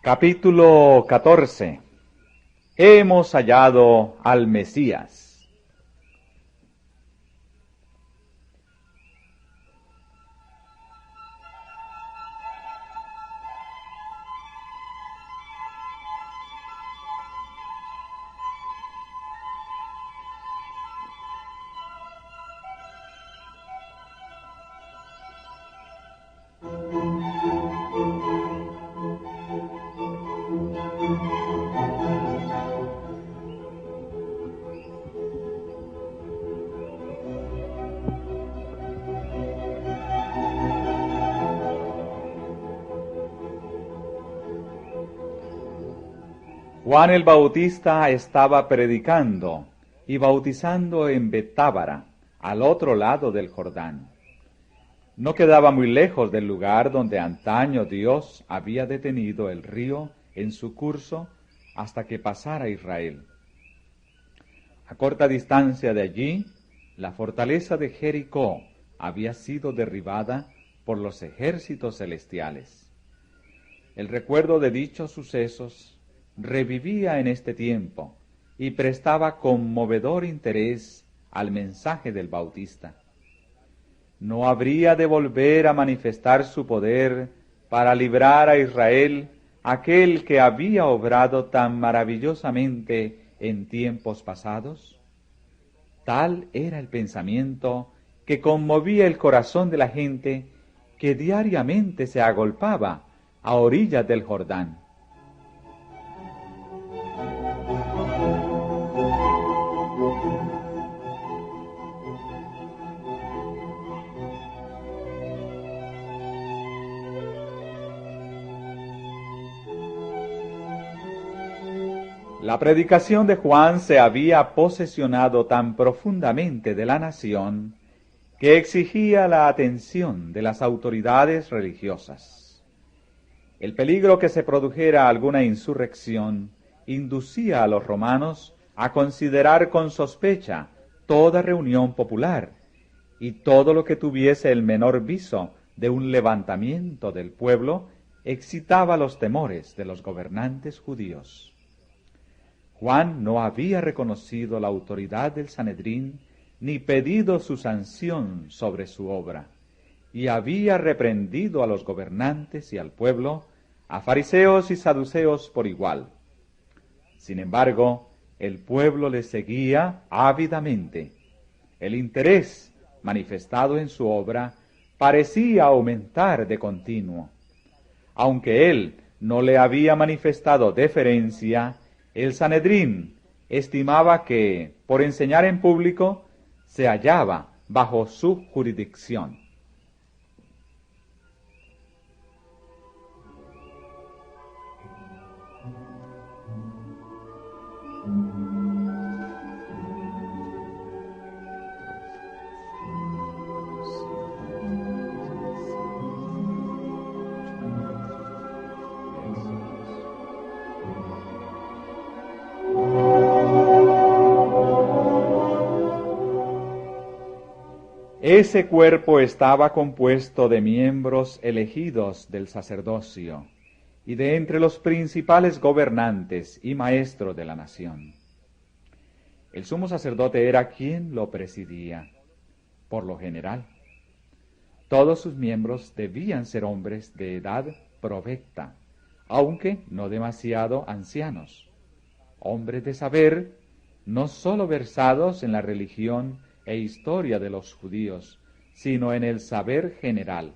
Capítulo 14. Hemos hallado al Mesías. Juan el Bautista estaba predicando y bautizando en Betábara, al otro lado del Jordán. No quedaba muy lejos del lugar donde antaño Dios había detenido el río en su curso hasta que pasara Israel. A corta distancia de allí, la fortaleza de Jericó había sido derribada por los ejércitos celestiales. El recuerdo de dichos sucesos revivía en este tiempo y prestaba conmovedor interés al mensaje del Bautista. ¿No habría de volver a manifestar su poder para librar a Israel, aquel que había obrado tan maravillosamente en tiempos pasados? Tal era el pensamiento que conmovía el corazón de la gente que diariamente se agolpaba a orillas del Jordán. La predicación de Juan se había posesionado tan profundamente de la nación que exigía la atención de las autoridades religiosas. El peligro que se produjera alguna insurrección inducía a los romanos a considerar con sospecha toda reunión popular y todo lo que tuviese el menor viso de un levantamiento del pueblo excitaba los temores de los gobernantes judíos. Juan no había reconocido la autoridad del Sanedrín ni pedido su sanción sobre su obra, y había reprendido a los gobernantes y al pueblo, a fariseos y saduceos por igual. Sin embargo, el pueblo le seguía ávidamente. El interés manifestado en su obra parecía aumentar de continuo. Aunque él no le había manifestado deferencia, el Sanedrín estimaba que, por enseñar en público, se hallaba bajo su jurisdicción. Ese cuerpo estaba compuesto de miembros elegidos del sacerdocio y de entre los principales gobernantes y maestros de la nación. El sumo sacerdote era quien lo presidía, por lo general. Todos sus miembros debían ser hombres de edad provecta, aunque no demasiado ancianos, hombres de saber, no sólo versados en la religión e historia de los judíos, sino en el saber general.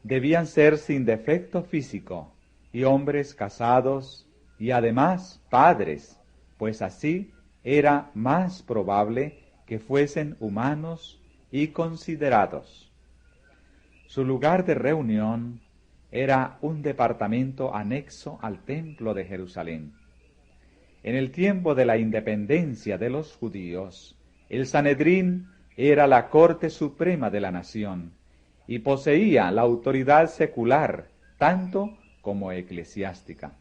Debían ser sin defecto físico y hombres casados y además padres, pues así era más probable que fuesen humanos y considerados. Su lugar de reunión era un departamento anexo al templo de Jerusalén. En el tiempo de la independencia de los judíos, el Sanedrín era la corte suprema de la nación y poseía la autoridad secular tanto como eclesiástica.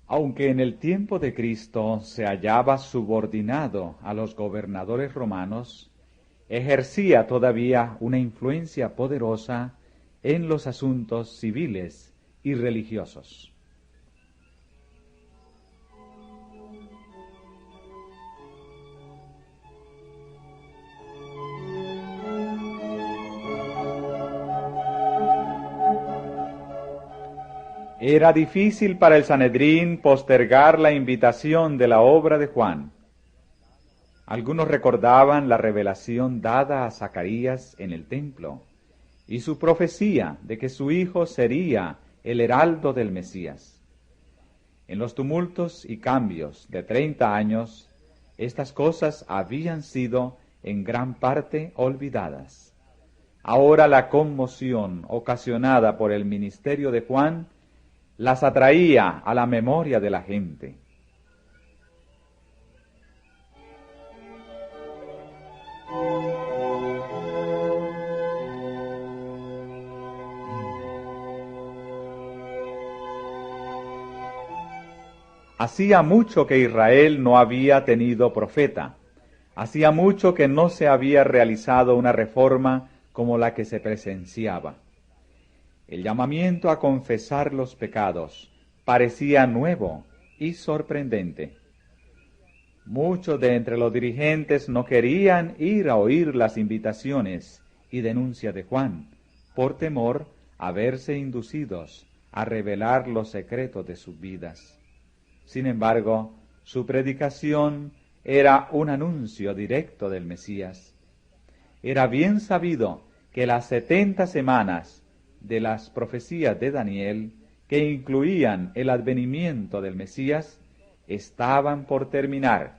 Aunque en el tiempo de Cristo se hallaba subordinado a los gobernadores romanos, ejercía todavía una influencia poderosa en los asuntos civiles y religiosos. Era difícil para el Sanedrín postergar la invitación de la obra de Juan. Algunos recordaban la revelación dada a Zacarías en el templo y su profecía de que su hijo sería el heraldo del Mesías. En los tumultos y cambios de 30 años, estas cosas habían sido en gran parte olvidadas. Ahora la conmoción ocasionada por el ministerio de Juan las atraía a la memoria de la gente. Hacía mucho que Israel no había tenido profeta. Hacía mucho que no se había realizado una reforma como la que se presenciaba. El llamamiento a confesar los pecados parecía nuevo y sorprendente. Muchos de entre los dirigentes no querían ir a oír las invitaciones y denuncias de Juan, por temor a verse inducidos a revelar los secretos de sus vidas. Sin embargo, su predicación era un anuncio directo del Mesías. Era bien sabido que las 70 semanas de las profecías de Daniel, que incluían el advenimiento del Mesías, estaban por terminar,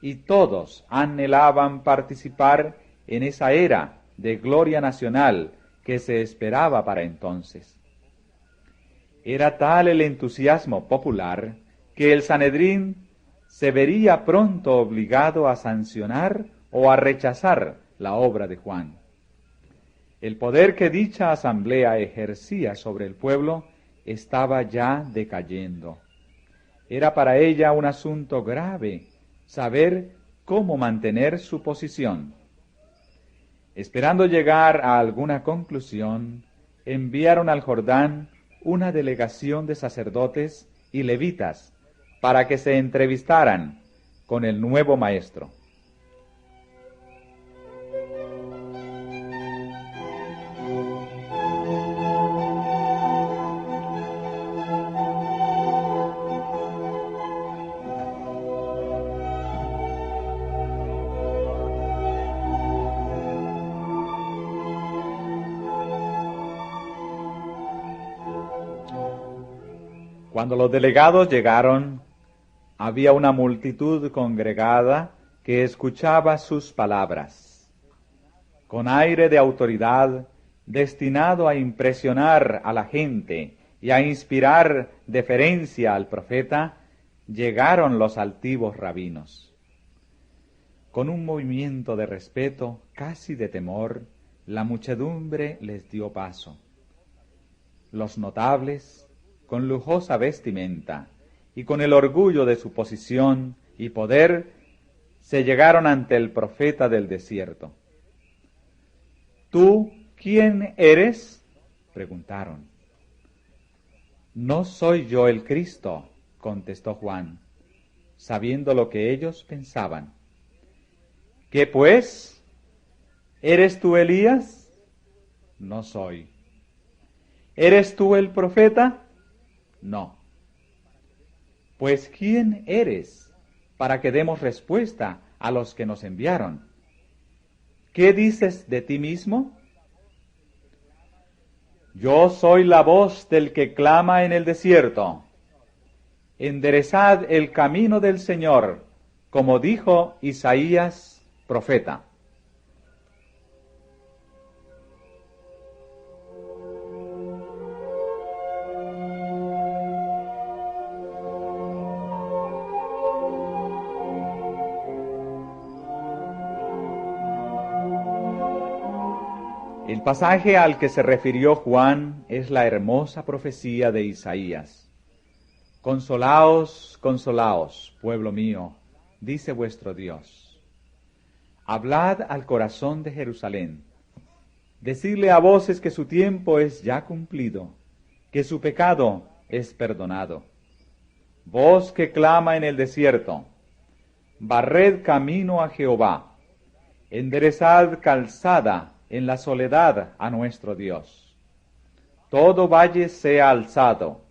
y todos anhelaban participar en esa era de gloria nacional que se esperaba para entonces. Era tal el entusiasmo popular que el Sanedrín se vería pronto obligado a sancionar o a rechazar la obra de Juan. El poder que dicha asamblea ejercía sobre el pueblo estaba ya decayendo. Era para ella un asunto grave saber cómo mantener su posición. Esperando llegar a alguna conclusión, enviaron al Jordán una delegación de sacerdotes y levitas para que se entrevistaran con el nuevo maestro. Cuando los delegados llegaron, había una multitud congregada que escuchaba sus palabras. Con aire de autoridad, destinado a impresionar a la gente y a inspirar deferencia al profeta, llegaron los altivos rabinos. Con un movimiento de respeto, casi de temor, la muchedumbre les dio paso. Los notables, con lujosa vestimenta y con el orgullo de su posición y poder, se llegaron ante el profeta del desierto. ¿Tú quién eres?, preguntaron. No soy yo el Cristo, contestó Juan, sabiendo lo que ellos pensaban. ¿Qué pues? ¿Eres tú Elías? No soy. ¿Eres tú el profeta? No. Pues ¿quién eres para que demos respuesta a los que nos enviaron? ¿Qué dices de ti mismo? Yo soy la voz del que clama en el desierto. Enderezad el camino del Señor, como dijo Isaías, profeta. El pasaje al que se refirió Juan es la hermosa profecía de Isaías. Consolaos, consolaos, pueblo mío, dice vuestro Dios. Hablad al corazón de Jerusalén. Decidle a voces que su tiempo es ya cumplido, que su pecado es perdonado. Voz que clama en el desierto, barred camino a Jehová, enderezad calzada en la soledad a nuestro Dios. Todo valle sea alzado,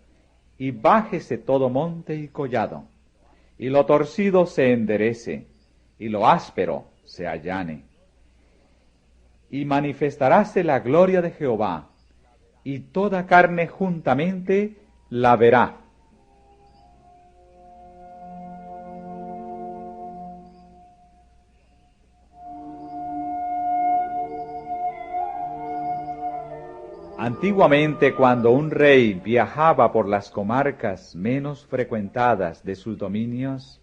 y bájese todo monte y collado, y lo torcido se enderece, y lo áspero se allane. Y manifestaráse la gloria de Jehová, y toda carne juntamente la verá. Antiguamente, cuando un rey viajaba por las comarcas menos frecuentadas de sus dominios,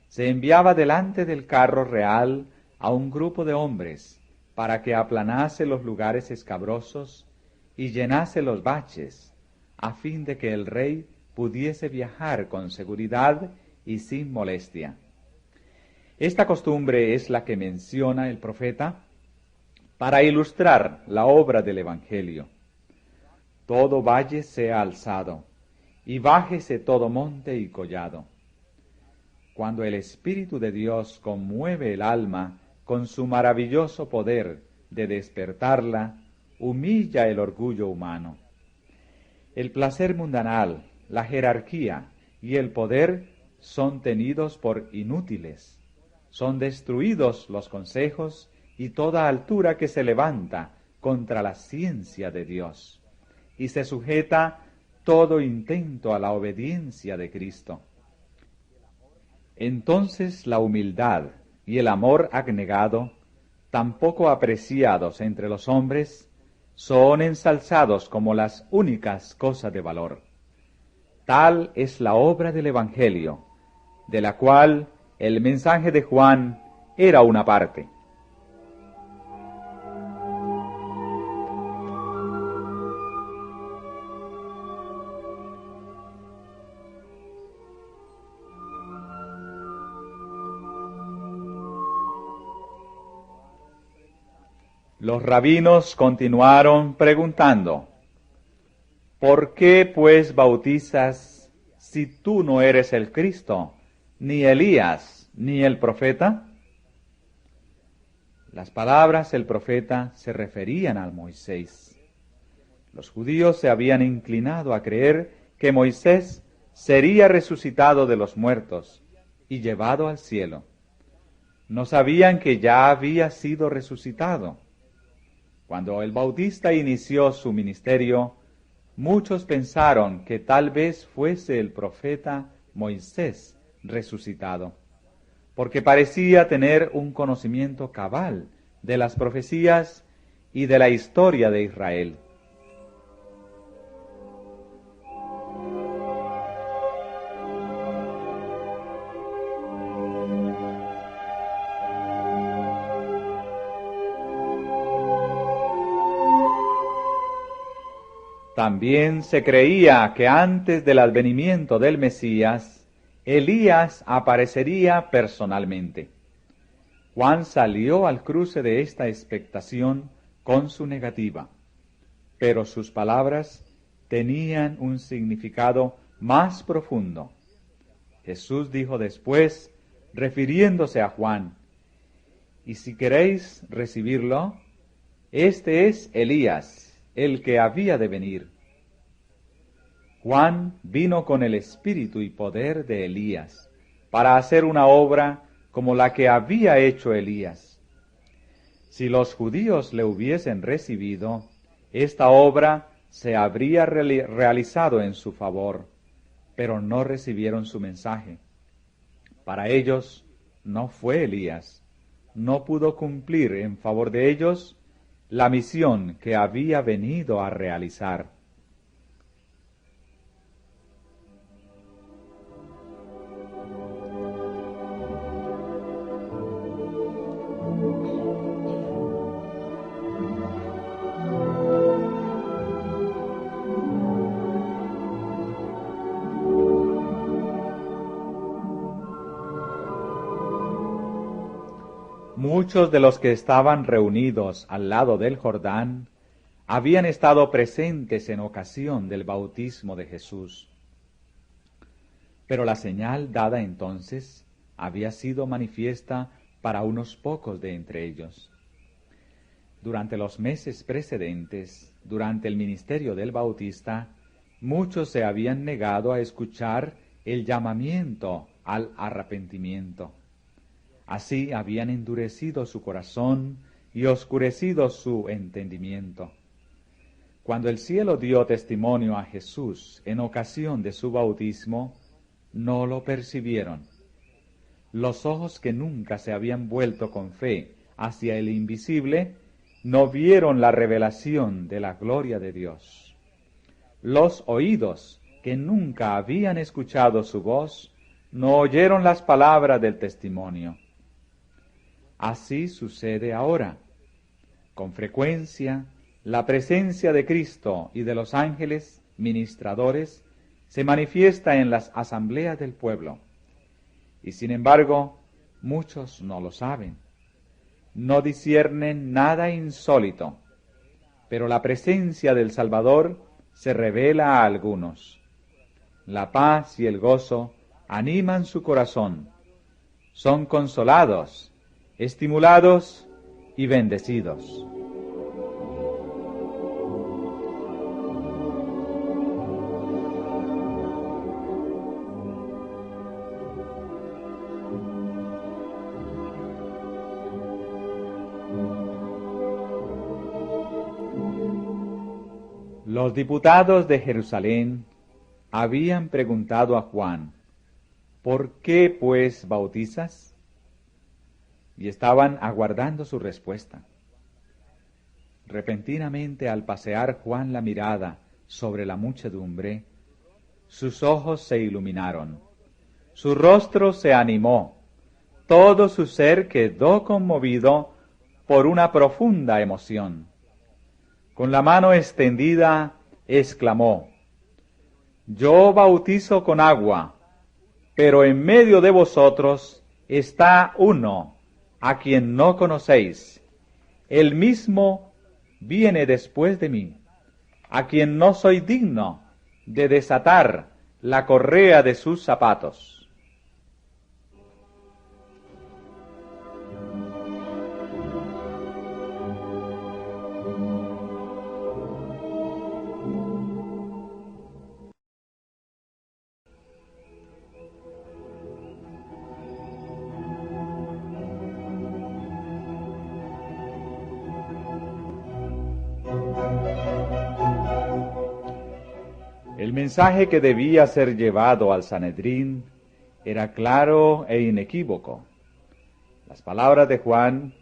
se enviaba delante del carro real a un grupo de hombres para que aplanase los lugares escabrosos y llenase los baches, a fin de que el rey pudiese viajar con seguridad y sin molestia. Esta costumbre es la que menciona el profeta para ilustrar la obra del Evangelio. Todo valle sea alzado, y bájese todo monte y collado. Cuando el Espíritu de Dios conmueve el alma con su maravilloso poder de despertarla, humilla el orgullo humano. El placer mundanal, la jerarquía y el poder son tenidos por inútiles. Son destruidos los consejos y toda altura que se levanta contra la ciencia de Dios, y se sujeta todo intento a la obediencia de Cristo. Entonces la humildad y el amor abnegado, tan poco apreciados entre los hombres, son ensalzados como las únicas cosas de valor. Tal es la obra del Evangelio, de la cual el mensaje de Juan era una parte. Los rabinos continuaron preguntando: ¿por qué pues bautizas si tú no eres el Cristo, ni Elías, ni el profeta? Las palabras del profeta se referían a Moisés. Los judíos se habían inclinado a creer que Moisés sería resucitado de los muertos y llevado al cielo. No sabían que ya había sido resucitado. Cuando el Bautista inició su ministerio, muchos pensaron que tal vez fuese el profeta Moisés resucitado, porque parecía tener un conocimiento cabal de las profecías y de la historia de Israel. También se creía que antes del advenimiento del Mesías, Elías aparecería personalmente. Juan salió al cruce de esta expectación con su negativa, pero sus palabras tenían un significado más profundo. Jesús dijo después, refiriéndose a Juan: y si queréis recibirlo, este es Elías, el que había de venir. Juan vino con el espíritu y poder de Elías, para hacer una obra como la que había hecho Elías. Si los judíos le hubiesen recibido, esta obra se habría realizado en su favor, pero no recibieron su mensaje. Para ellos no fue Elías, no pudo cumplir en favor de ellos la misión que había venido a realizar. Muchos de los que estaban reunidos al lado del Jordán habían estado presentes en ocasión del bautismo de Jesús. Pero la señal dada entonces había sido manifiesta para unos pocos de entre ellos. Durante los meses precedentes, durante el ministerio del Bautista, muchos se habían negado a escuchar el llamamiento al arrepentimiento. Así habían endurecido su corazón y oscurecido su entendimiento. Cuando el cielo dio testimonio a Jesús en ocasión de su bautismo, no lo percibieron. Los ojos que nunca se habían vuelto con fe hacia el invisible, no vieron la revelación de la gloria de Dios. Los oídos que nunca habían escuchado su voz, no oyeron las palabras del testimonio. Así sucede ahora. Con frecuencia, la presencia de Cristo y de los ángeles ministradores se manifiesta en las asambleas del pueblo. Y sin embargo, muchos no lo saben. No disciernen nada insólito, pero la presencia del Salvador se revela a algunos. La paz y el gozo animan su corazón. Son consolados, estimulados y bendecidos. Los diputados de Jerusalén habían preguntado a Juan, ¿por qué pues bautizas? Y estaban aguardando su respuesta. Repentinamente, al pasear Juan la mirada sobre la muchedumbre, sus ojos se iluminaron, su rostro se animó, todo su ser quedó conmovido por una profunda emoción. Con la mano extendida, exclamó, «Yo bautizo con agua, pero en medio de vosotros está uno a quien no conocéis. Él mismo viene después de mí, a quien no soy digno de desatar la correa de sus zapatos». El mensaje que debía ser llevado al Sanedrín era claro e inequívoco. Las palabras de Juan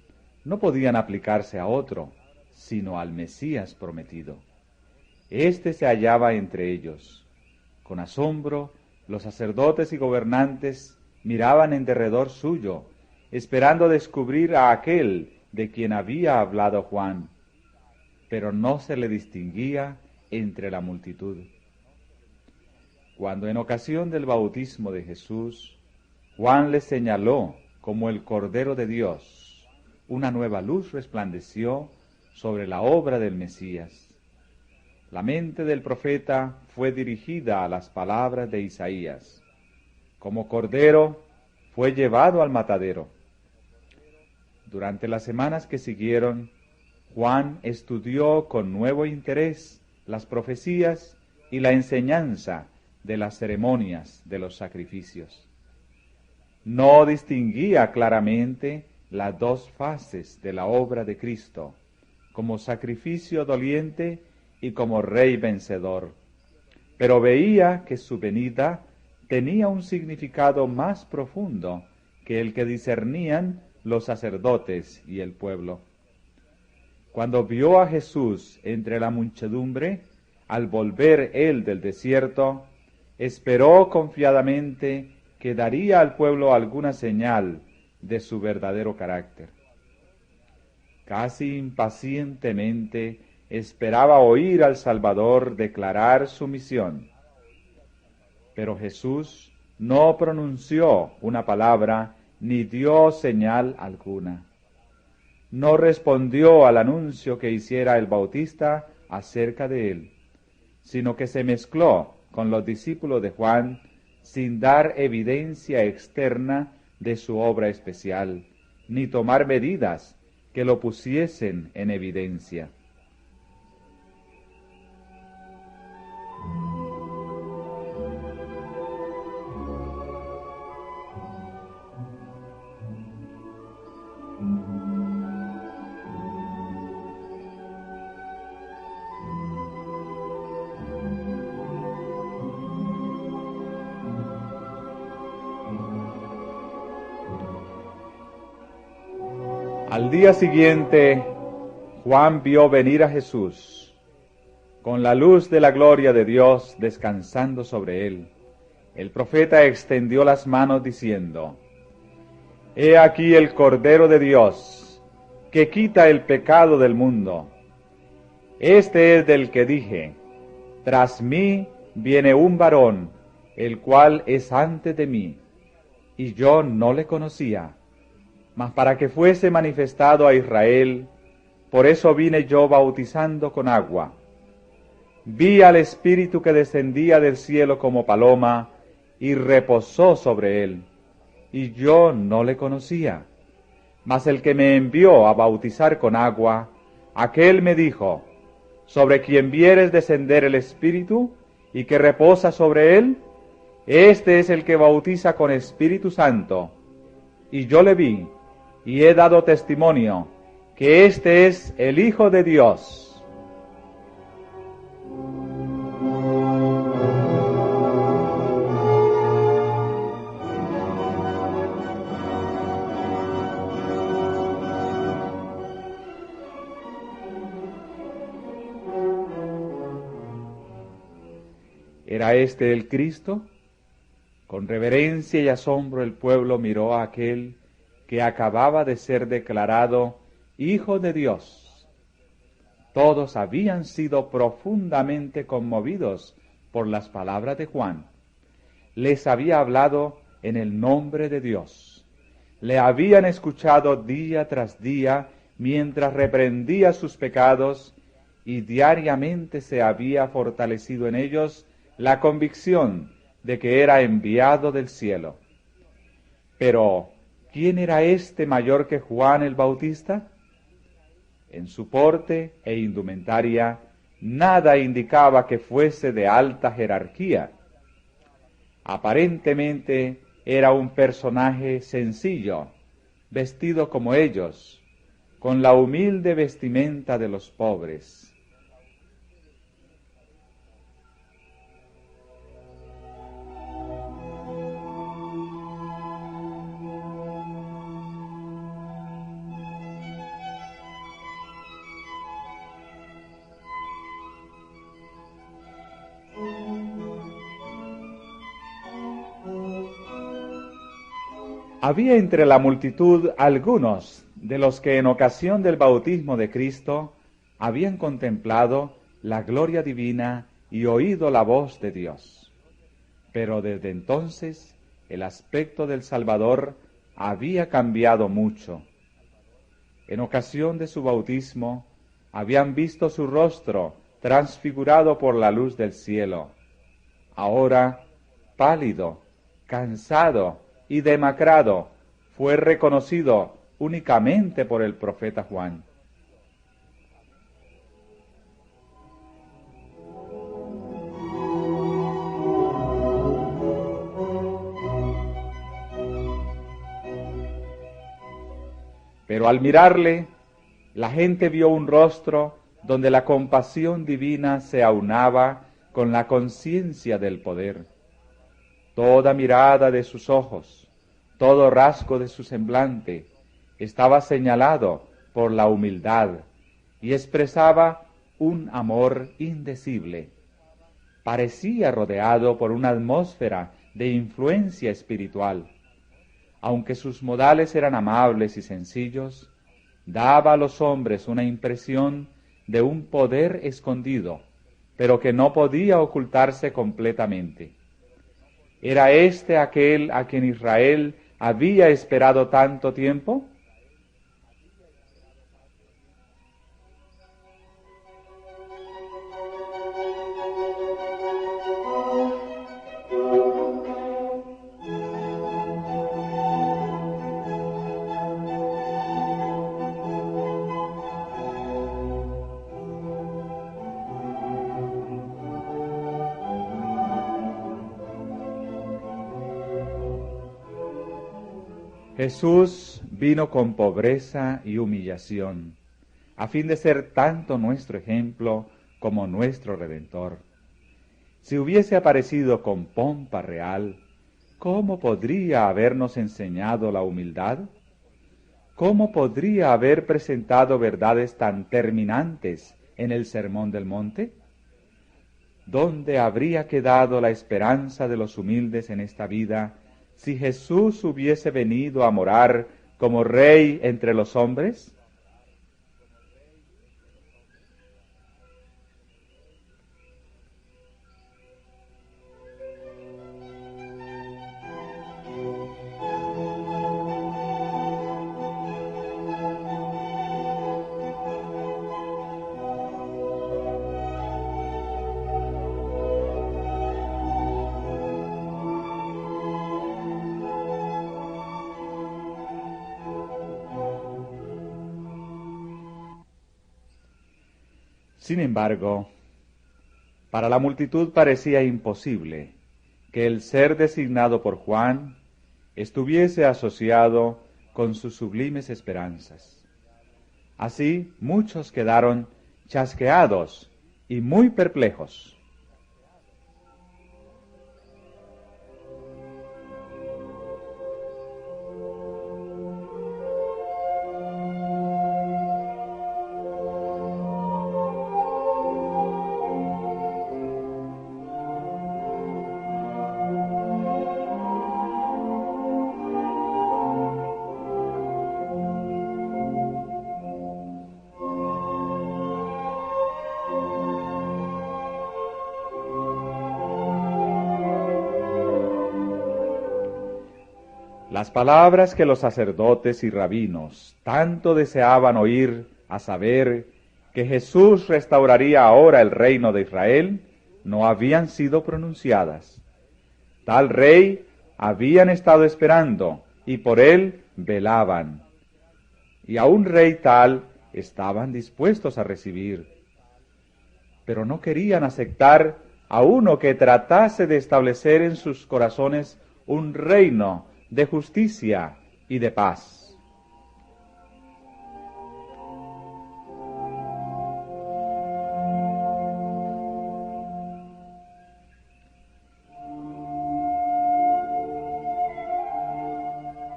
no podían aplicarse a otro, sino al Mesías prometido. Éste se hallaba entre ellos. Con asombro, los sacerdotes y gobernantes miraban en derredor suyo, esperando descubrir a aquel de quien había hablado Juan, pero no se le distinguía entre la multitud. Cuando en ocasión del bautismo de Jesús, Juan le señaló como el Cordero de Dios, una nueva luz resplandeció sobre la obra del Mesías. La mente del profeta fue dirigida a las palabras de Isaías. Como cordero fue llevado al matadero. Durante las semanas que siguieron, Juan estudió con nuevo interés las profecías y la enseñanza de las ceremonias de los sacrificios. No distinguía claramente las dos fases de la obra de Cristo, como sacrificio doliente y como Rey vencedor, pero veía que su venida tenía un significado más profundo que el que discernían los sacerdotes y el pueblo. Cuando vio a Jesús entre la muchedumbre, al volver él del desierto, esperó confiadamente que daría al pueblo alguna señal de su verdadero carácter. Casi impacientemente esperaba oír al Salvador declarar su misión. Pero Jesús no pronunció una palabra ni dio señal alguna. No respondió al anuncio que hiciera el Bautista acerca de él, sino que se mezcló con los discípulos de Juan sin dar evidencia externa de su obra especial, ni tomar medidas que lo pusiesen en evidencia. Al día siguiente, Juan vio venir a Jesús, con la luz de la gloria de Dios descansando sobre él. El profeta extendió las manos diciendo: He aquí el Cordero de Dios, que quita el pecado del mundo. Este es del que dije: Tras mí viene un varón, el cual es antes de mí, y yo no le conocía. Mas para que fuese manifestado a Israel, por eso vine yo bautizando con agua. Vi al Espíritu que descendía del cielo como paloma, y reposó sobre él, y yo no le conocía. Mas el que me envió a bautizar con agua, aquel me dijo: sobre quien vieres descender el Espíritu, y que reposa sobre él, este es el que bautiza con Espíritu Santo. Y yo le vi, y he dado testimonio, que este es el Hijo de Dios. ¿Era este el Cristo? Con reverencia y asombro el pueblo miró a aquel que acababa de ser declarado Hijo de Dios. Todos habían sido profundamente conmovidos por las palabras de Juan. Les había hablado en el nombre de Dios. Le habían escuchado día tras día mientras reprendía sus pecados, y diariamente se había fortalecido en ellos la convicción de que era enviado del cielo. Pero ¿quién era este mayor que Juan el Bautista? En su porte e indumentaria nada indicaba que fuese de alta jerarquía. Aparentemente era un personaje sencillo, vestido como ellos, con la humilde vestimenta de los pobres. Había entre la multitud algunos de los que en ocasión del bautismo de Cristo habían contemplado la gloria divina y oído la voz de Dios. Pero desde entonces el aspecto del Salvador había cambiado mucho. En ocasión de su bautismo habían visto su rostro transfigurado por la luz del cielo. Ahora, pálido, cansado y demacrado, fue reconocido únicamente por el profeta Juan. Pero al mirarle, la gente vio un rostro donde la compasión divina se aunaba con la conciencia del poder. Toda mirada de sus ojos, todo rasgo de su semblante, estaba señalado por la humildad y expresaba un amor indecible. Parecía rodeado por una atmósfera de influencia espiritual. Aunque sus modales eran amables y sencillos, daba a los hombres una impresión de un poder escondido, pero que no podía ocultarse completamente. ¿Era este aquel a quien Israel había esperado tanto tiempo? Jesús vino con pobreza y humillación, a fin de ser tanto nuestro ejemplo como nuestro Redentor. Si hubiese aparecido con pompa real, ¿cómo podría habernos enseñado la humildad? ¿Cómo podría haber presentado verdades tan terminantes en el Sermón del Monte? ¿Dónde habría quedado la esperanza de los humildes en esta vida si Jesús hubiese venido a morar como Rey entre los hombres? Sin embargo, para la multitud parecía imposible que el ser designado por Juan estuviese asociado con sus sublimes esperanzas. Así muchos quedaron chasqueados y muy perplejos. Las palabras que los sacerdotes y rabinos tanto deseaban oír, a saber, que Jesús restauraría ahora el reino de Israel, no habían sido pronunciadas. Tal rey habían estado esperando y por él velaban. Y a un rey tal estaban dispuestos a recibir. Pero no querían aceptar a uno que tratase de establecer en sus corazones un reino de justicia y de paz.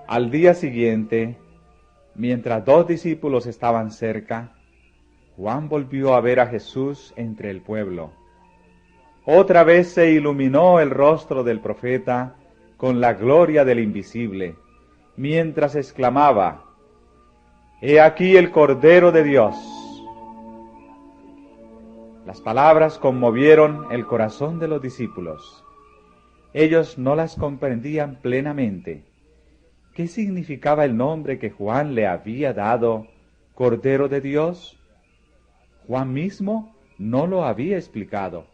Al día siguiente, mientras 2 discípulos estaban cerca, Juan volvió a ver a Jesús entre el pueblo. Otra vez se iluminó el rostro del profeta con la gloria del invisible, mientras exclamaba: «He aquí el Cordero de Dios». Las palabras conmovieron el corazón de los discípulos. Ellos no las comprendían plenamente. ¿Qué significaba el nombre que Juan le había dado, Cordero de Dios? Juan mismo no lo había explicado.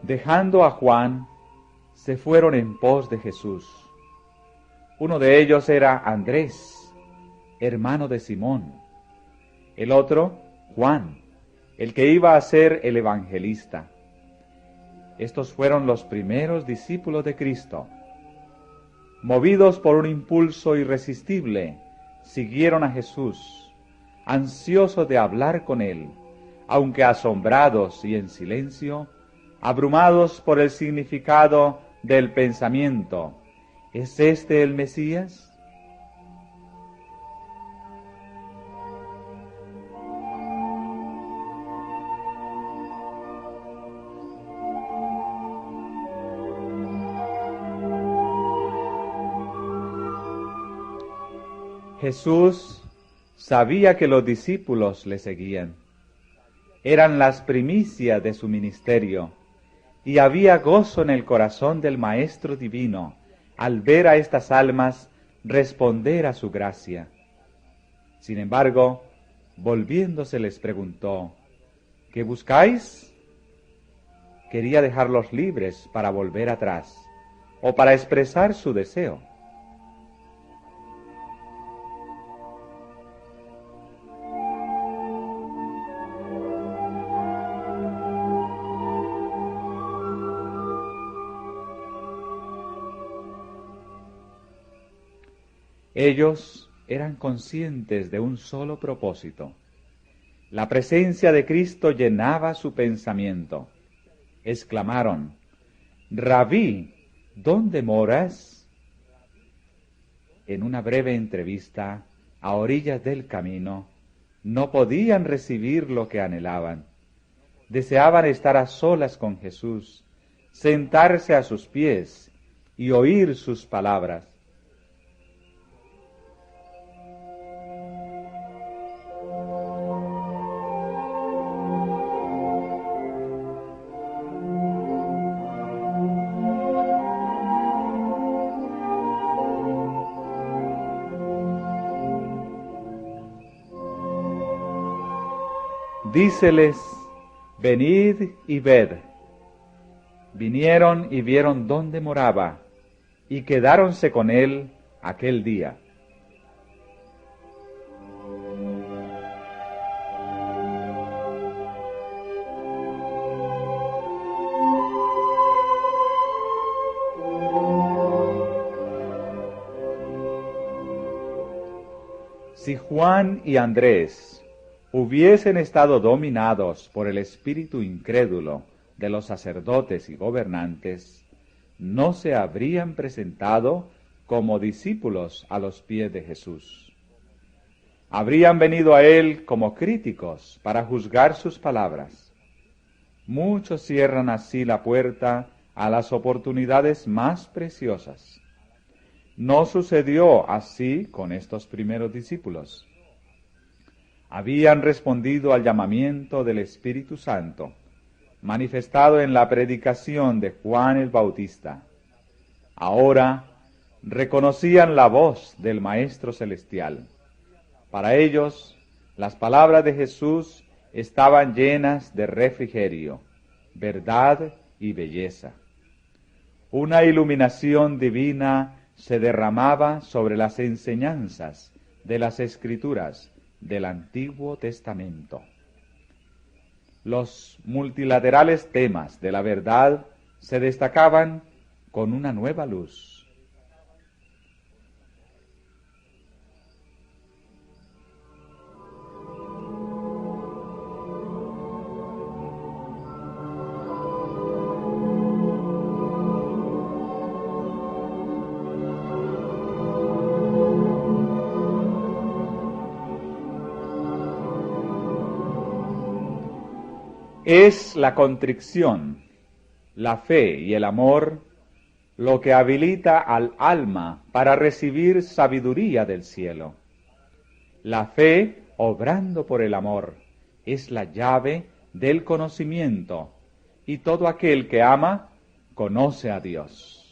Dejando a Juan, se fueron en pos de Jesús. Uno de ellos era Andrés, hermano de Simón. El otro, Juan, el que iba a ser el evangelista. Estos fueron los primeros discípulos de Cristo. Movidos por un impulso irresistible, siguieron a Jesús, ansiosos de hablar con él, aunque asombrados y en silencio, abrumados por el significado del pensamiento. ¿Es este el Mesías? Jesús sabía que los discípulos le seguían. Eran las primicias de su ministerio, y había gozo en el corazón del Maestro Divino al ver a estas almas responder a su gracia. Sin embargo, volviéndose les preguntó: ¿qué buscáis? Quería dejarlos libres para volver atrás, o para expresar su deseo. Ellos eran conscientes de un solo propósito. La presencia de Cristo llenaba su pensamiento. Exclamaron: «Rabí, ¿dónde moras?». En una breve entrevista, a orillas del camino, no podían recibir lo que anhelaban. Deseaban estar a solas con Jesús, sentarse a sus pies y oír sus palabras. Díceles: «Venid y ved». Vinieron y vieron dónde moraba, y quedáronse con él aquel día. Si Juan y Andrés hubiesen estado dominados por el espíritu incrédulo de los sacerdotes y gobernantes, no se habrían presentado como discípulos a los pies de Jesús. Habrían venido a él como críticos para juzgar sus palabras. Muchos cierran así la puerta a las oportunidades más preciosas. No sucedió así con estos primeros discípulos. Habían respondido al llamamiento del Espíritu Santo, manifestado en la predicación de Juan el Bautista. Ahora reconocían la voz del Maestro Celestial. Para ellos, las palabras de Jesús estaban llenas de refrigerio, verdad y belleza. Una iluminación divina se derramaba sobre las enseñanzas de las Escrituras del Antiguo Testamento. Los multilaterales temas de la verdad se destacaban con una nueva luz. Es la contrición, la fe y el amor lo que habilita al alma para recibir sabiduría del cielo. La fe, obrando por el amor, es la llave del conocimiento, y todo aquel que ama conoce a Dios.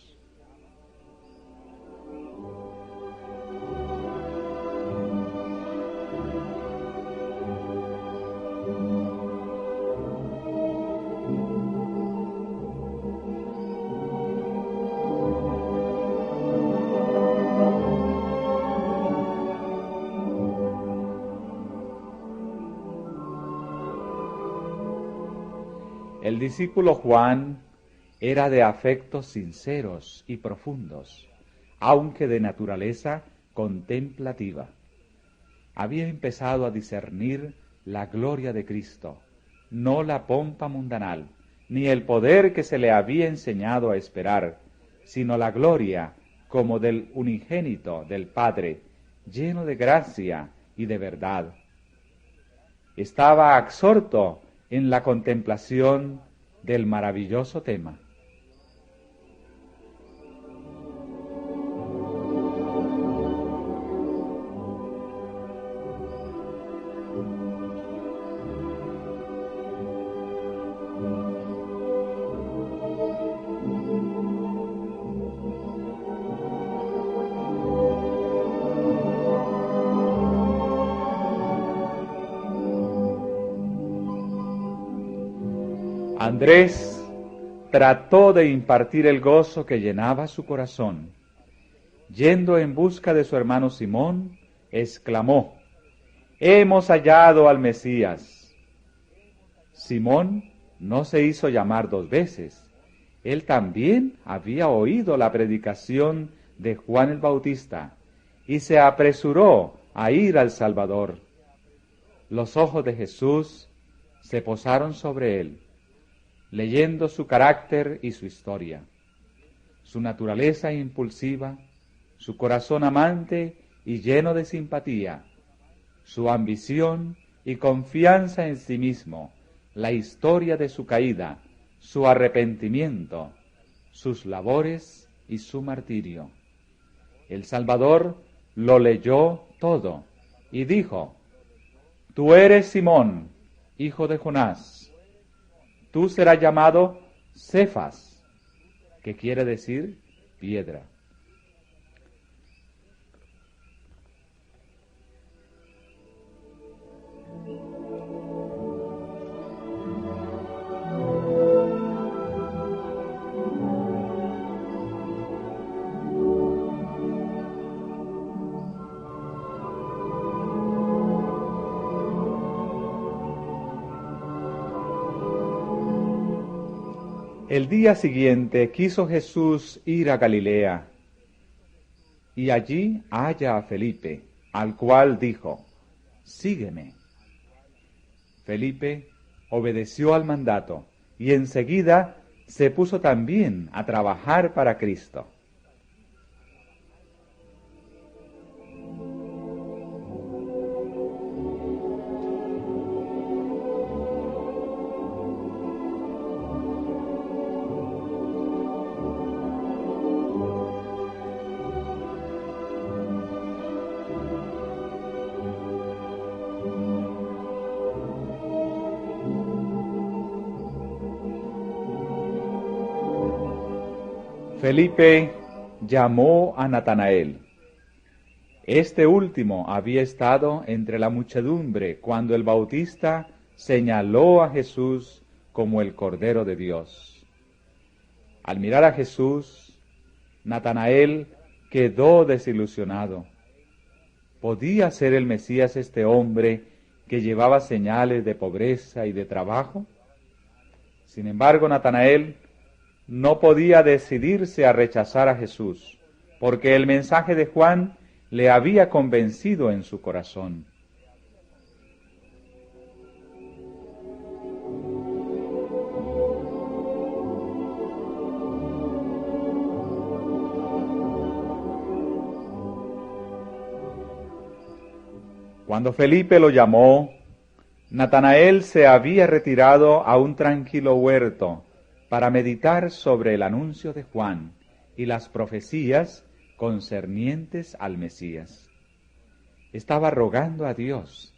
El discípulo Juan era de afectos sinceros y profundos, aunque de naturaleza contemplativa. Había empezado a discernir la gloria de Cristo, no la pompa mundanal, ni el poder que se le había enseñado a esperar, sino la gloria como del unigénito del Padre, lleno de gracia y de verdad. Estaba absorto en la contemplación del maravilloso tema. Andrés trató de impartir el gozo que llenaba su corazón. Yendo en busca de su hermano Simón, exclamó: «Hemos hallado al Mesías». Simón no se hizo llamar dos veces. Él también había oído la predicación de Juan el Bautista y se apresuró a ir al Salvador. Los ojos de Jesús se posaron sobre él, leyendo su carácter y su historia, su naturaleza impulsiva, su corazón amante y lleno de simpatía, su ambición y confianza en sí mismo, la historia de su caída, su arrepentimiento, sus labores y su martirio. El Salvador lo leyó todo y dijo: Tú eres Simón, hijo de Jonás. Tú serás llamado Cefas, que quiere decir piedra. El día siguiente quiso Jesús ir a Galilea, y allí halla a Felipe, al cual dijo: Sígueme. Felipe obedeció al mandato, y enseguida se puso también a trabajar para Cristo. Felipe llamó a Natanael. Este último había estado entre la muchedumbre cuando el Bautista señaló a Jesús como el Cordero de Dios. Al mirar a Jesús, Natanael quedó desilusionado. ¿Podía ser el Mesías este hombre que llevaba señales de pobreza y de trabajo? Sin embargo, Natanael no podía decidirse a rechazar a Jesús, porque el mensaje de Juan le había convencido en su corazón. Cuando Felipe lo llamó, Natanael se había retirado a un tranquilo huerto para meditar sobre el anuncio de Juan y las profecías concernientes al Mesías. Estaba rogando a Dios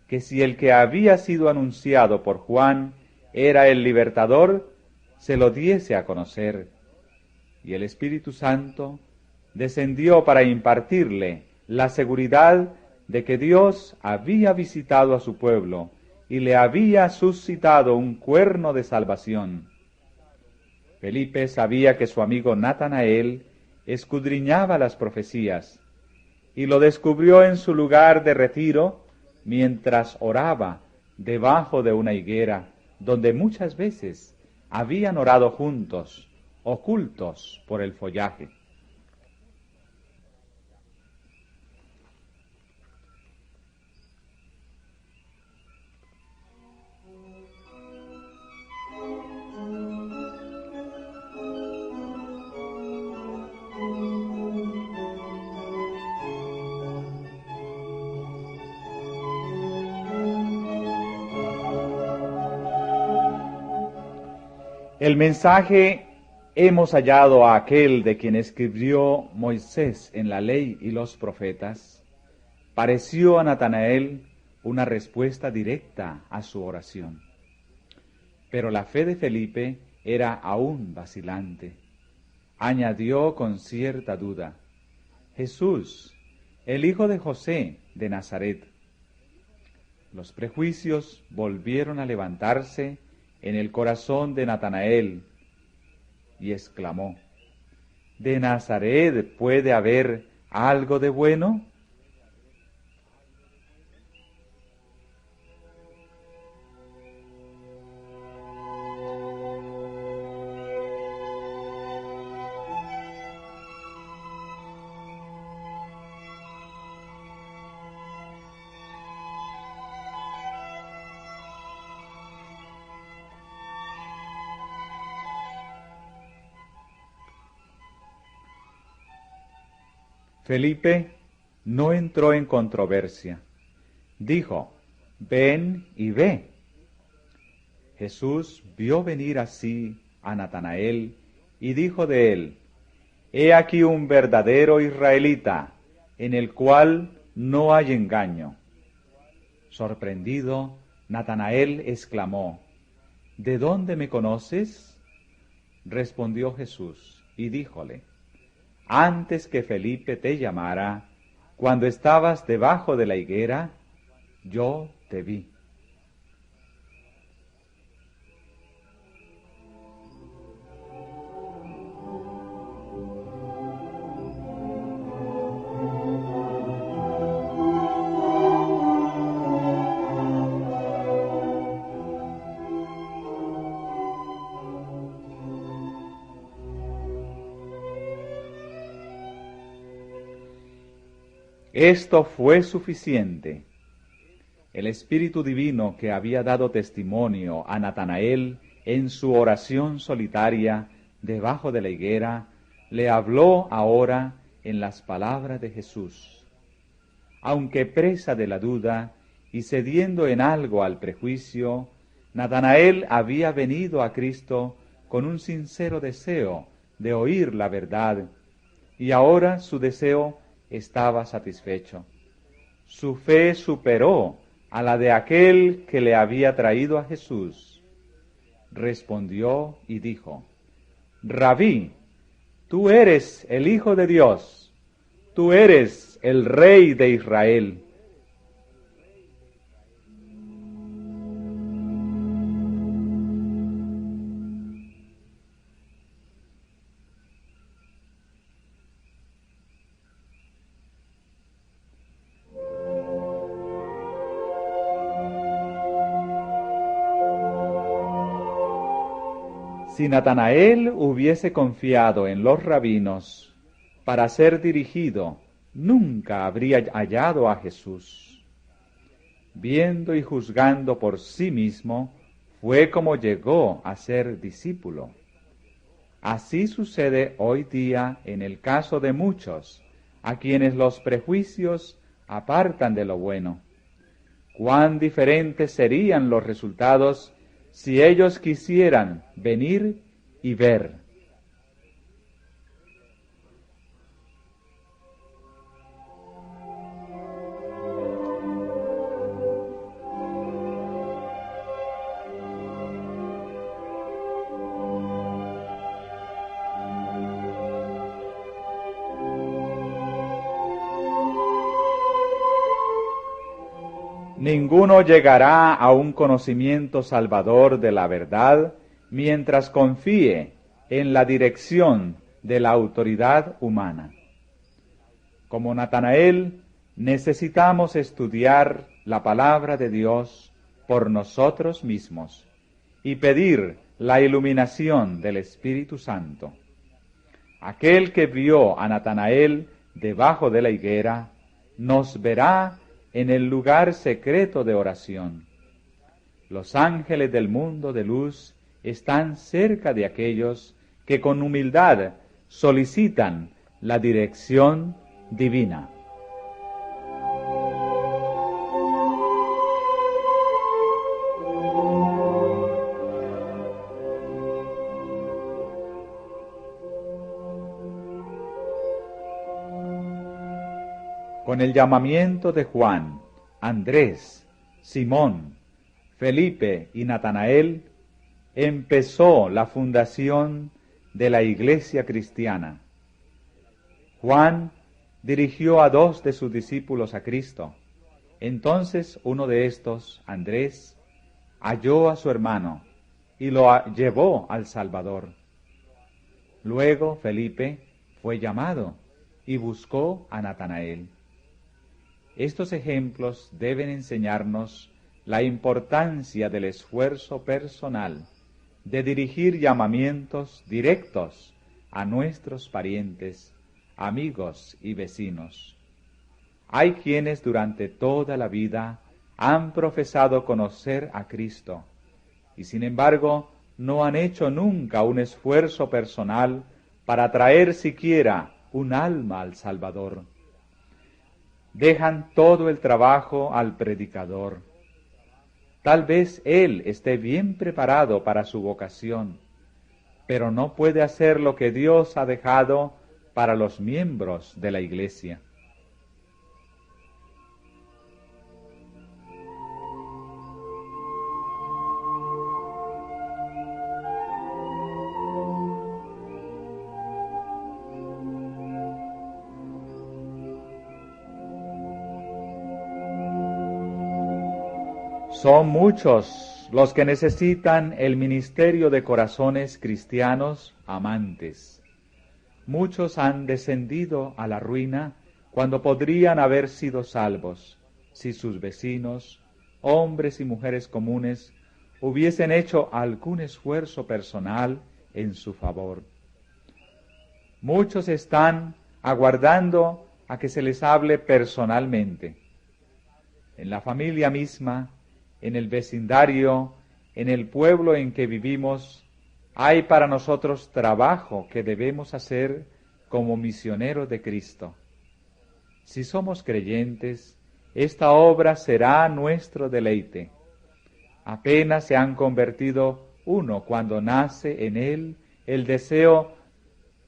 que si el que había sido anunciado por Juan era el libertador, se lo diese a conocer. Y el Espíritu Santo descendió para impartirle la seguridad de que Dios había visitado a su pueblo y le había suscitado un cuerno de salvación. Felipe sabía que su amigo Natanael escudriñaba las profecías y lo descubrió en su lugar de retiro mientras oraba debajo de una higuera donde muchas veces habían orado juntos, ocultos por el follaje. El mensaje: hemos hallado a aquel de quien escribió Moisés en la ley y los profetas, pareció a Natanael una respuesta directa a su oración. Pero la fe de Felipe era aún vacilante. Añadió con cierta duda: Jesús, el hijo de José de Nazaret. Los prejuicios volvieron a levantarse en el corazón de Natanael y exclamó: ¿De Nazaret puede haber algo de bueno? Felipe no entró en controversia. Dijo: ven y ve. Jesús vio venir así a Natanael y dijo de él: he aquí un verdadero israelita, en el cual no hay engaño. Sorprendido, Natanael exclamó: ¿de dónde me conoces? Respondió Jesús y díjole: antes que Felipe te llamara, cuando estabas debajo de la higuera, yo te vi. Esto fue suficiente. El Espíritu Divino que había dado testimonio a Natanael en su oración solitaria debajo de la higuera, le habló ahora en las palabras de Jesús. Aunque presa de la duda y cediendo en algo al prejuicio, Natanael había venido a Cristo con un sincero deseo de oír la verdad, y ahora su deseo estaba satisfecho. Su fe superó a la de aquel que le había traído a Jesús. Respondió y dijo: Rabí, tú eres el Hijo de Dios, tú eres el Rey de Israel. Si Natanael hubiese confiado en los rabinos para ser dirigido, nunca habría hallado a Jesús. Viendo y juzgando por sí mismo, fue como llegó a ser discípulo. Así sucede hoy día en el caso de muchos, a quienes los prejuicios apartan de lo bueno. Cuán diferentes serían los resultados si ellos quisieran venir y ver. Ninguno llegará a un conocimiento salvador de la verdad mientras confíe en la dirección de la autoridad humana. Como Natanael, necesitamos estudiar la palabra de Dios por nosotros mismos y pedir la iluminación del Espíritu Santo. Aquel que vio a Natanael debajo de la higuera nos verá en el lugar secreto de oración. Los ángeles del mundo de luz están cerca de aquellos que con humildad solicitan la dirección divina. Con el llamamiento de Juan, Andrés, Simón, Felipe y Natanael, empezó la fundación de la Iglesia cristiana. Juan dirigió a 2 de sus discípulos a Cristo. Entonces uno de estos, Andrés, halló a su hermano y lo llevó al Salvador. Luego Felipe fue llamado y buscó a Natanael. Estos ejemplos deben enseñarnos la importancia del esfuerzo personal de dirigir llamamientos directos a nuestros parientes, amigos y vecinos. Hay quienes durante toda la vida han profesado conocer a Cristo y sin embargo no han hecho nunca un esfuerzo personal para traer siquiera un alma al Salvador. dejan todo el trabajo al predicador. Tal vez él esté bien preparado para su vocación, pero no puede hacer lo que Dios ha dejado para los miembros de la Iglesia. Son muchos los que necesitan el ministerio de corazones cristianos amantes. Muchos han descendido a la ruina cuando podrían haber sido salvos, si sus vecinos, hombres y mujeres comunes, hubiesen hecho algún esfuerzo personal en su favor. Muchos están aguardando a que se les hable personalmente. En la familia misma, en el vecindario, en el pueblo en que vivimos, hay para nosotros trabajo que debemos hacer como misioneros de Cristo. Si somos creyentes, esta obra será nuestro deleite. Apenas se han convertido uno cuando nace en él el deseo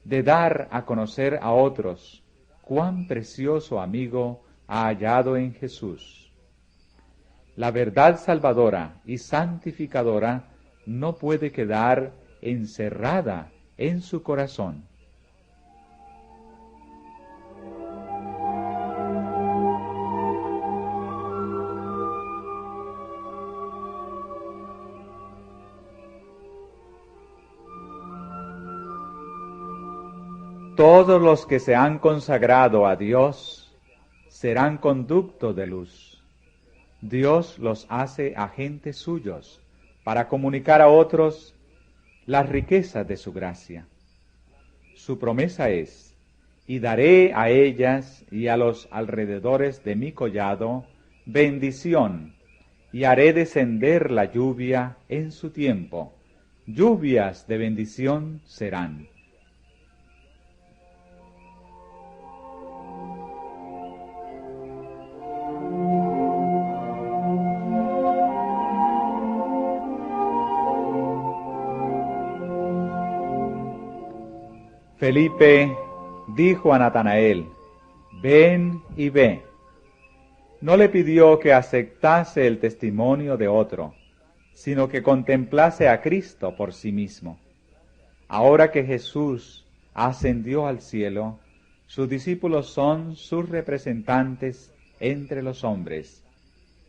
de dar a conocer a otros cuán precioso amigo ha hallado en Jesús. La verdad salvadora y santificadora no puede quedar encerrada en su corazón. Todos los que se han consagrado a Dios serán conducto de luz. Dios los hace agentes suyos para comunicar a otros las riquezas de su gracia. Su promesa es: y daré a ellas y a los alrededores de mi collado bendición, y haré descender la lluvia en su tiempo. Lluvias de bendición serán. Felipe dijo a Natanael: ven y ve. No le pidió que aceptase el testimonio de otro, sino que contemplase a Cristo por sí mismo. Ahora que Jesús ascendió al cielo, sus discípulos son sus representantes entre los hombres,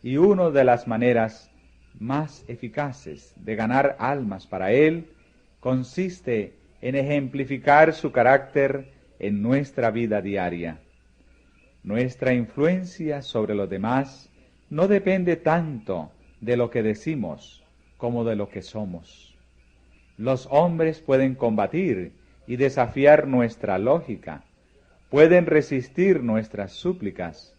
y una de las maneras más eficaces de ganar almas para Él consiste en ejemplificar su carácter en nuestra vida diaria. Nuestra influencia sobre los demás no depende tanto de lo que decimos como de lo que somos. Los hombres pueden combatir y desafiar nuestra lógica, pueden resistir nuestras súplicas,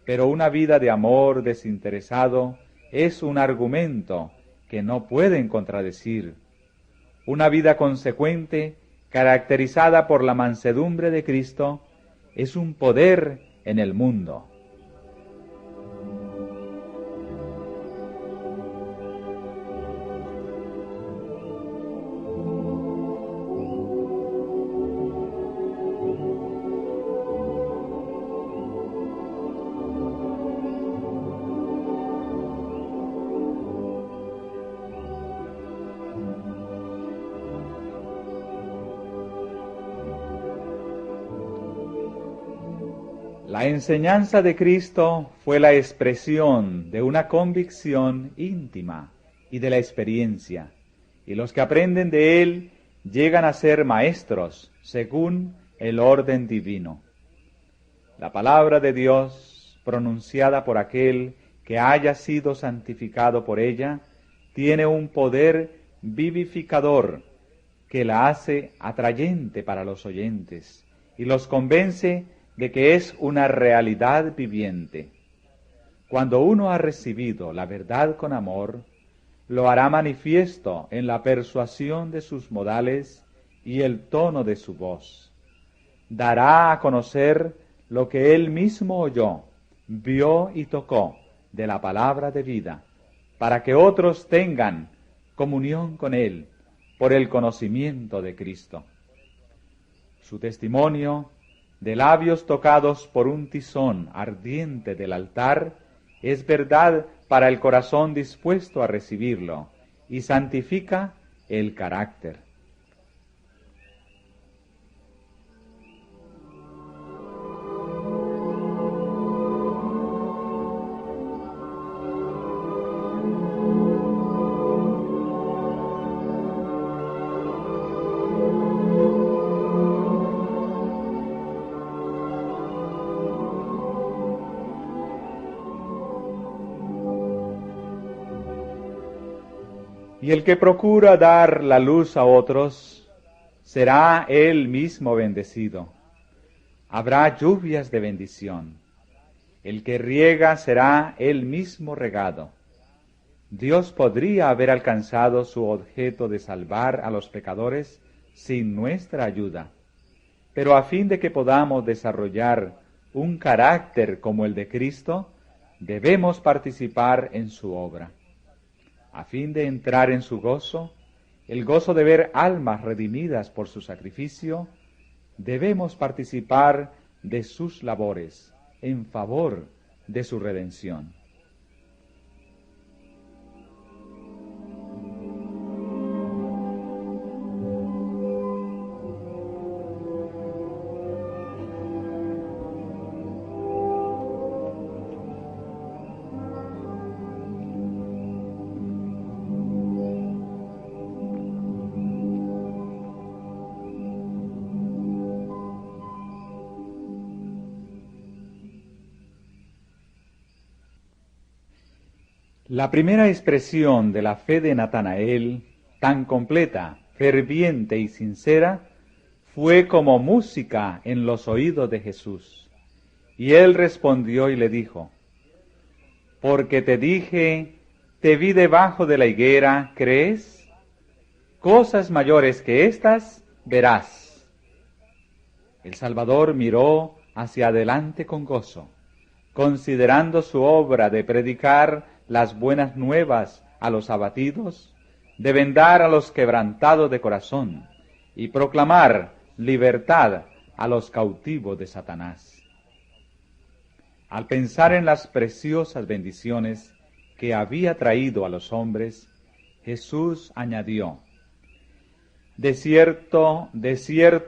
pero una vida de amor desinteresado es un argumento que no pueden contradecir. Una vida consecuente, caracterizada por la mansedumbre de Cristo, es un poder en el mundo. La enseñanza de Cristo fue la expresión de una convicción íntima y de la experiencia, y los que aprenden de Él llegan a ser maestros según el orden divino. La palabra de Dios, pronunciada por aquel que haya sido santificado por ella, tiene un poder vivificador que la hace atrayente para los oyentes y los convence de que es una realidad viviente. Cuando uno ha recibido la verdad con amor, lo hará manifiesto en la persuasión de sus modales y el tono de su voz. Dará a conocer lo que él mismo oyó vio y tocó de la palabra de vida, para que otros tengan comunión con Él por el conocimiento de Cristo. Su testimonio, de labios tocados por un tizón ardiente del altar, es verdad para el corazón dispuesto a recibirlo y santifica el carácter. Y el que procura dar la luz a otros, será él mismo bendecido. Habrá lluvias de bendición. El que riega será él mismo regado. Dios podría haber alcanzado su objeto de salvar a los pecadores sin nuestra ayuda, pero a fin de que podamos desarrollar un carácter como el de Cristo, debemos participar en su obra. A fin de entrar en su gozo, el gozo de ver almas redimidas por su sacrificio, debemos participar de sus labores en favor de su redención. La primera expresión de la fe de Natanael, tan completa, ferviente y sincera, fue como música en los oídos de Jesús. Y él respondió y le dijo: porque te dije, te vi debajo de la higuera, ¿crees? Cosas mayores que estas verás. El Salvador miró hacia adelante con gozo, considerando su obra de predicar las buenas nuevas a los abatidos, de vendar a los quebrantados de corazón y proclamar libertad a los cautivos de Satanás. Al pensar en las preciosas bendiciones que había traído a los hombres, Jesús añadió: de cierto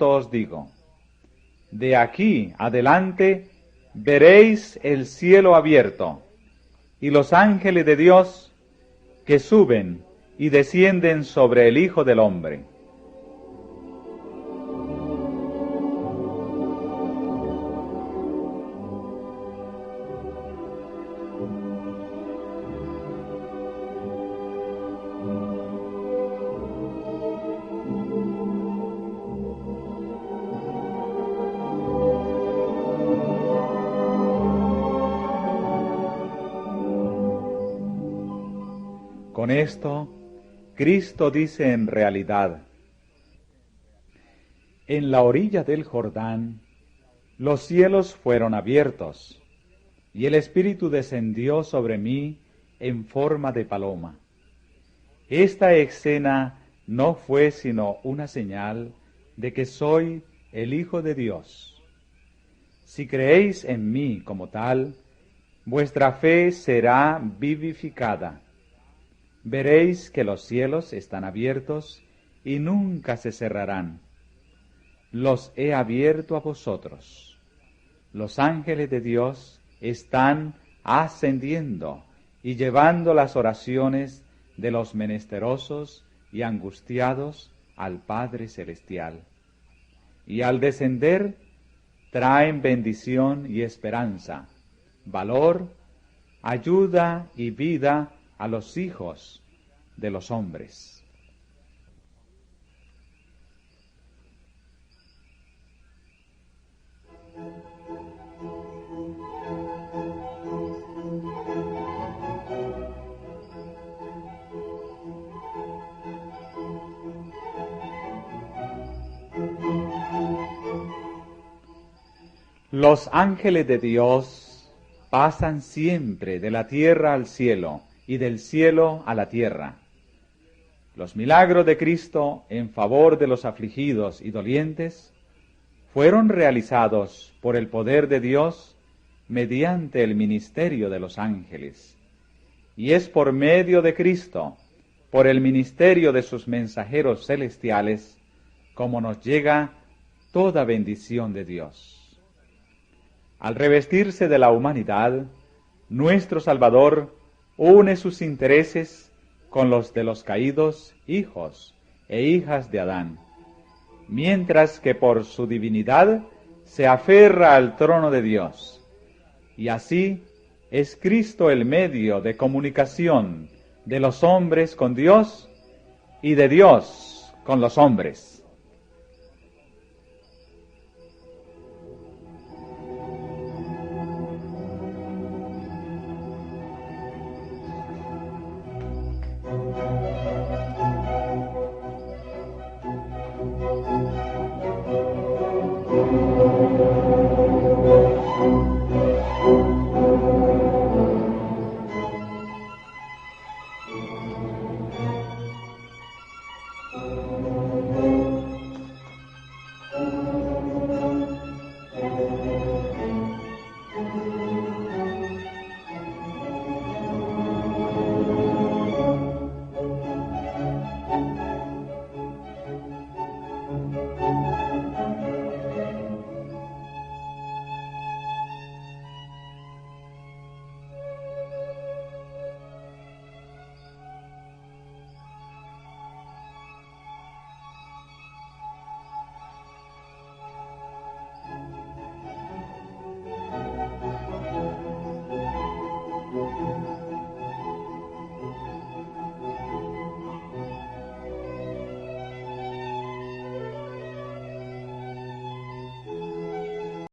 os digo, de aquí adelante veréis el cielo abierto y los ángeles de Dios que suben y descienden sobre el Hijo del Hombre. Con esto, Cristo dice en realidad: en la orilla del Jordán, los cielos fueron abiertos, y el Espíritu descendió sobre mí en forma de paloma. Esta escena no fue sino una señal de que soy el Hijo de Dios. Si creéis en mí como tal, vuestra fe será vivificada. Veréis que los cielos están abiertos y nunca se cerrarán. Los he abierto a vosotros. Los ángeles de Dios están ascendiendo y llevando las oraciones de los menesterosos y angustiados al Padre Celestial. Y al descender, traen bendición y esperanza, valor, ayuda y vida a los hijos de los hombres. Los ángeles de Dios pasan siempre de la tierra al cielo y del cielo a la tierra. Los milagros de Cristo en favor de los afligidos y dolientes fueron realizados por el poder de Dios mediante el ministerio de los ángeles. Y es por medio de Cristo, por el ministerio de sus mensajeros celestiales, como nos llega toda bendición de Dios. Al revestirse de la humanidad, nuestro Salvador une sus intereses con los de los caídos hijos e hijas de Adán, mientras que por su divinidad se aferra al trono de Dios, y así es Cristo el medio de comunicación de los hombres con Dios y de Dios con los hombres.